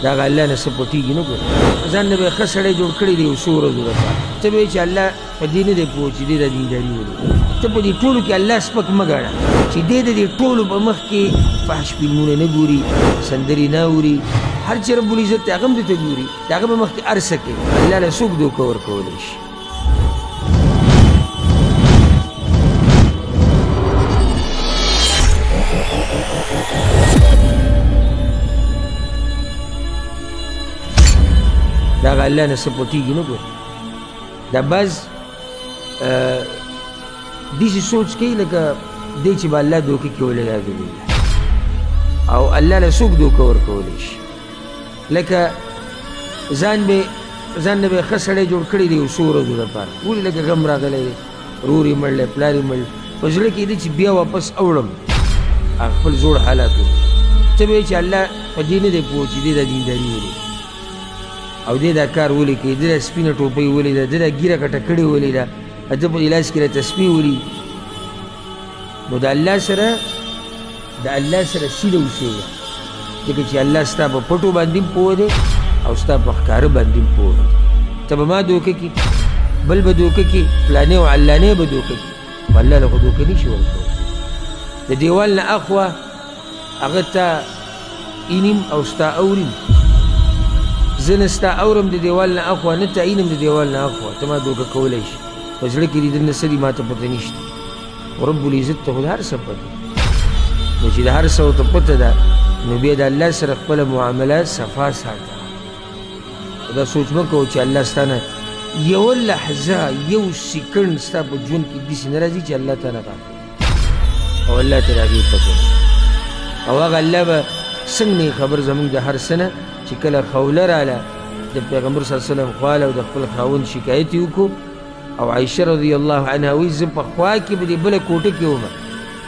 د هغه الله نه څه پټېږي نه ګوره ځان نه به یې ښه سړی جوړ کړی دی یو څو ورځو لپاره ته به یې چې الله په دې نه دی پوه چې دې دا دینداري ولري ته په دې ټولو کې الله سپک مه ګاڼه چې دې د دې ټولو په مخ کې فحش فلمونه نه ګوري سندرې نه اوري هر چې رب العزت هغه هم درته ګوري د هغه په مخ کې هر څه کوي الله له څوک دوکه ورکولی شي د هغه الله نه څه پټېږي نه ګوره دا بعض داسې سوچ کوي لکه دی چې به الله دوکه کوي والعیاذ بالله او الله له څوک دوکه ورکولی شي لکه ځان نه به یې ښه سړی جوړ کړی دی یو څو ورځو لپاره ولې لکه غم راغلی دی رور یې مړ دی پلار یې مړ په زړه کې دی چې بیا واپس اوړم خپل زوړ حالات ته به یې چې الله په دې نه دی پوه چې دې دا دینداري ولري او دې دا کار ولې کوي دې دا سپینه ټوپۍ ولې ده دې دا ګیره کټه کړې ولې ده ده په لاس کې تسبیح ولي نو د الله سره سیده اوسېږه ځکه چې الله ستا په پټو باندې هم پوه دی او ستا په ښکاره باندې هم پوه دی ته به ما دوکه کړي بل به دوکه کړي فلانې او علانې به دوکه کړي خو الله له خو دوکه نه شي ورکولی د دیوال نه اخوا هغه تا اینیم او ستا اوریم زه نه ستا اورم د دیوال نه اخوا نه تا اینم د دیوال نه اخوا ته ما دوکه کولی شي په زړه کې دې درنه څه دي ما ته پته نشته خو رب العزت ته خو د هر څه پته نو چې د هر څه ورته پته ده نو بیا د الله سره خپله معامله صفا ساته دا سوچ مه کوو چې الله ستا نه یوه لحظه یو سیکنډ ستا په ژوند کې داسې نه راځي چې الله تعالی غافل او الله ته د هغې پته او هغه الله به څنګه خبر زموږ د هر څه نه چې کله خوله راله د پیغمبر صلی الله علیه وسلم خواله او د خپل خاوند شکایت یې وکړو او عایشه رضی الله عنها وایي زه په خوا کې به دې بله کوټه کې ومه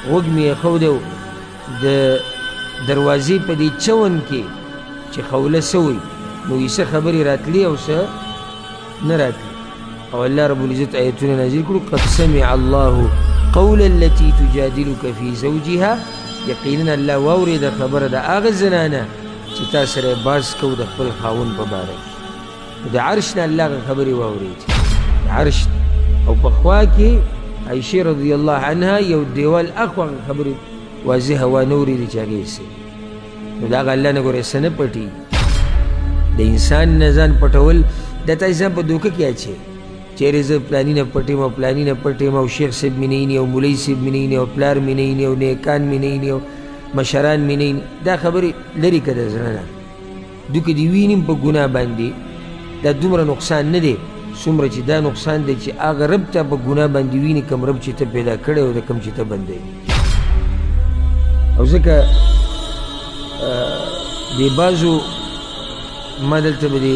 غوږ مې ایښودی و د دروازې په دې چون کې چې خوله څه وایي نو یې څه خبرې راتلې او څه نه راتلې او الله رب العزت آیتونه نازل کړو قد سمع الله قول التي تجادلك في زوجها یقینا الله واورېده خبره د هغه زنانه چې تا سره یې باز کوو د خپل خاوند په باره کې د عرش نه الله هغه خبرې واورېدې عرش او په خوا کې عایشې رضی الله عنها یو دیوال اخوا خبرې واضحه وانه اورېدې چې هغې څه نو د هغه الله نه ګوره څه نه پټېږي د انسان نه ځان پټول دا تا انسان په دوکه کې اچوي چیرې زه پلاني نه پټ یم او پلاني نه پټ یم او شیخ صاحب مې نه ویني او مولوي صاحب مې نه ویني او پلار مې نه ویني او نیکان مې نه ویني او مشران مې نه ویني دا خبرې لرې که د زړه نه دوی که دې ویني په ګناه باندې دا دومره نقصان نه دی څومره چې دا نقصان دی چې هغه رب ته په ګناه باندې ویني کوم رب چې ته پیدا کړی او د کوم چې ته بندوي او ځکه د بعضو ما دلته به د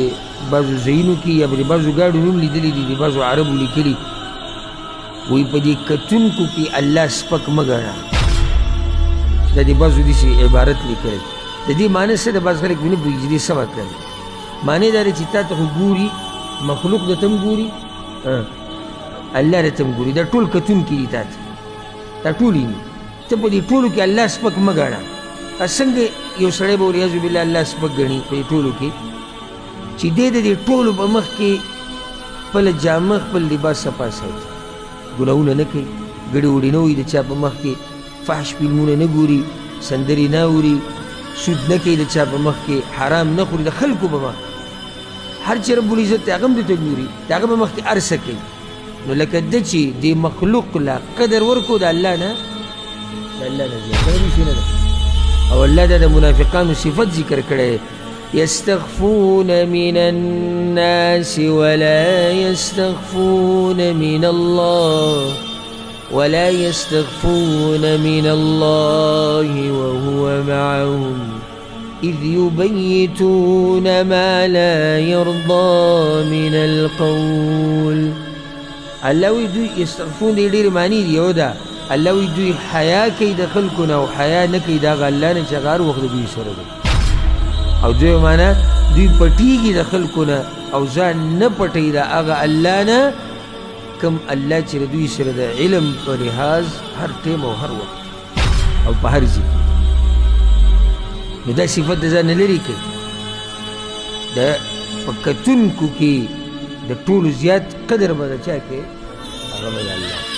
بعضو ځایونو کې یا به د بعضو ګاډو نوم لیدلی دي د بعضو عربو لیکلي وایي په دې کتونکو کې الله سپک مه ګڼه دا د بعضو داسې عبارت لیکلی د دې معنی څه د بعض خلک ونه پوهېږي چې دې څه مطلب دی معنی دا دی چې تا ته خو ګوري مخلوق د ته هم ګوري الله د ته هم ګوري دا ټول کتونکي دي تا ته دا ټول یې ته په دې ټولو کې الله سپک مه ګڼه څنګه یو سړی به والعیاذ بالله الله سپک ګڼي په دې ټولو کې چې دی د دې ټولو په مخ کې خپله جامه خپل لباس صفا ساتي ګناهونه نه کوي ګړې وړې نه وي د چا په مخ کې فحش فلمونه نه ګوري سندرې نه اوري سود نه کوي د چا په مخ کې حرام نه خوري د خلکو په مخ هر چې رب العزت هغه هم درته ګوري د هغه په مخ کې هر څه کوي نو لکه ده چې دې مخلوق له قدر ورکو د الله نه زیاته نه ده او الله دا د منافقانو صفت ذکر کړی يستخفون من الناس ولا يستخفون من الله وهو معهم إذ يبيتون ما لا يرضى من القول الله وی دوی يستخفون دی ډېرې معنی دي یو ده الله وی دوی حیا کوي د خلکو نه او حیا نه کوي د هغه الله نه چې هغه هر وخت د دوی سره دی او دوی معنا دوی پټېږي د خلکو نه او ځان نه پټوي د هغه الله نه کوم الله چې د دوی سره د علم په لحاظ هر ټیم او هر وخت او په هر ځای نو دا صفت د ځان نه لرې کوي د په کتونکو کې د ټولو زیات قدر به د چا کې هغه به د الله